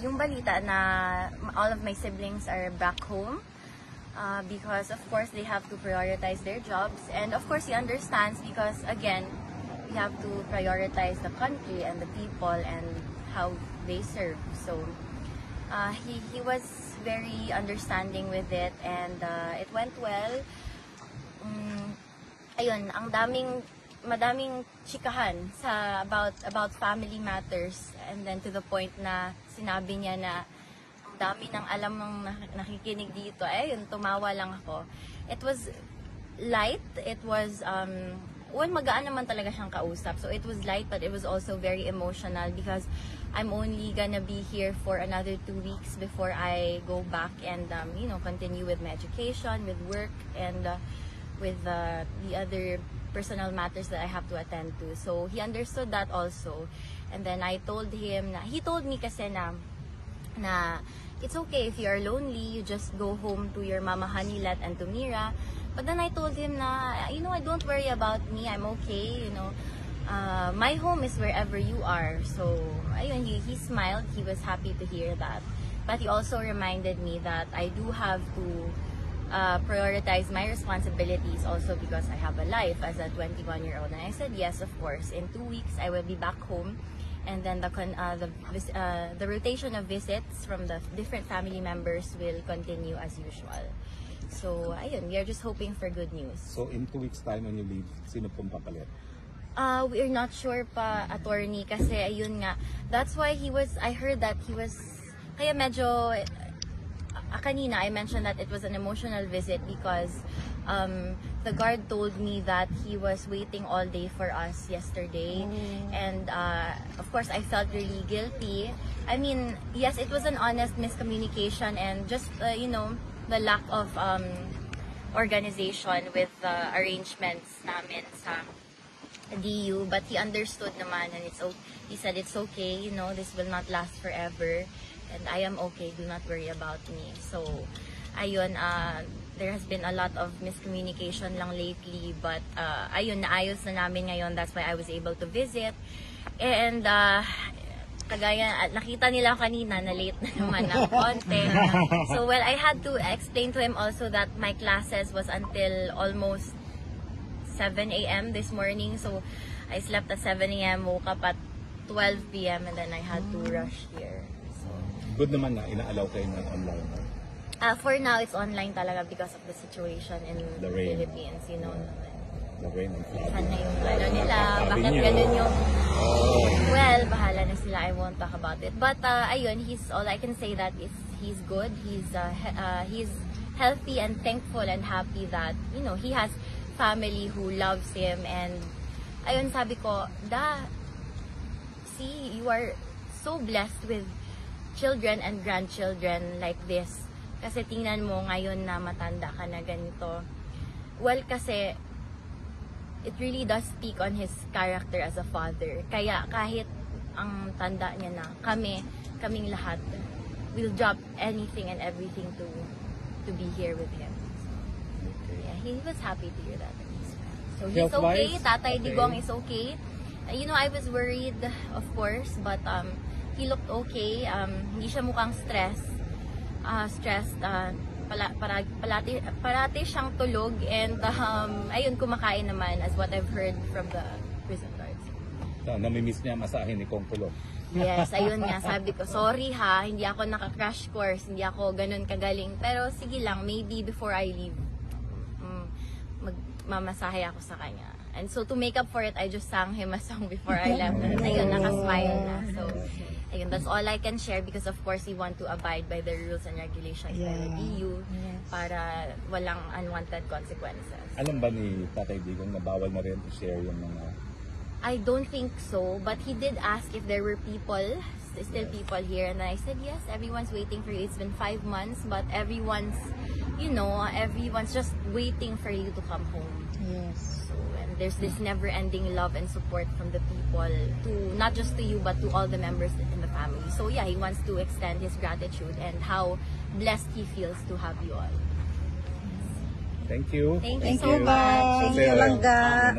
yung balita na all of my siblings are back home. Because of course they have to prioritize their jobs, and of course he understands because again we have to prioritize the country and the people and how they serve. So he was very understanding with it, and it went well. Ayun, madaming chikahan sa about family matters, and then to the point na sinabi niya na dami ng alam ng nakikinig dito. Yun, tumawa lang ako. It was light. It was, magaan naman talaga siyang kausap. So it was light, but it was also very emotional because I'm only gonna be here for another 2 weeks before I go back and, continue with my education, with work, and with the other personal matters that I have to attend to. So he understood that also. And then I told him he told me kasi na it's okay if you are lonely, you just go home to your mama Hanilat and to Mira. But then I told him na, don't worry about me, I'm okay, my home is wherever you are. So, ayun, he smiled, he was happy to hear that. But he also reminded me that I do have to prioritize my responsibilities also because I have a life as a 21-year-old. And I said, yes, of course, in 2 weeks I will be back home. And then the rotation of visits from the different family members will continue as usual. So, ayun, we are just hoping for good news. So, in 2 weeks time when you leave, sino pong papalit? We're not sure pa, attorney, kasi ayun nga. That's why I heard that he was, kaya medyo, kanina I mentioned that it was an emotional visit because the guard told me that he was waiting all day for us yesterday. And of course I felt really guilty. I mean, yes, it was an honest miscommunication and just the lack of organization with the arrangements namin sa DU, but he understood naman, and he said it's okay, this will not last forever and I am okay, do not worry about me. So ayun, there has been a lot of miscommunication lang lately, but ayun, naayos na namin ngayon. That's why I was able to visit. And kagaya, nakita nila kanina na late na naman ng konti. So well, I had to explain to him also that my classes was until almost 7 a.m. this morning. So I slept at 7 a.m., woke up at 12 p.m. and then I had to rush here. So good naman na inaalaw kayo ng online. For now, it's online talaga because of the situation in the Philippines, The rain and flooding. Sana yung nila, bakit ganun yung... Well, bahala na sila, I won't talk about it. But, ayun, all I can say that is he's good, he's healthy and thankful and happy that, he has family who loves him. And, ayun, sabi ko, see, you are so blessed with children and grandchildren like this. Kasi tingnan mo ngayon na matanda ka na ganito. Well, kasi it really does speak on his character as a father. Kaya kahit ang tanda niya na, kaming lahat, will drop anything and everything to be here with him. So, yeah, he was happy to hear that. So he's okay. Tatay Digong is okay. I was worried, of course, but he looked okay. Hindi siya mukhang stressed, parati siyang tulog, and ayun, kumakain naman as what I've heard from the prison guards. Namimiss niya masahin ni Kong Tulog. Yes, ayun nga, sabi ko, sorry ha, hindi ako naka-crash course, hindi ako ganun kagaling, pero sige lang, maybe before I leave, magmamasahe ako sa kanya. And so to make up for it, I just sang him a song before I left. And ayun, nakasmile na. So, ayun, that's all I can share because of course we want to abide by the rules and regulations by the EU para walang unwanted consequences. Alam ba ni Tatay Digong na bawal na rin i-share yung mga... I don't think so, but he did ask if there were still people here, and I said yes, everyone's waiting for you. It's been 5 months, but everyone's just waiting for you to come home. Yes. So, and there's this never-ending love and support from the people, not just to you, but to all the members in the family. So yeah, he wants to extend his gratitude and how blessed he feels to have you all. Thank you. Thank you so much. Thank you, Langga.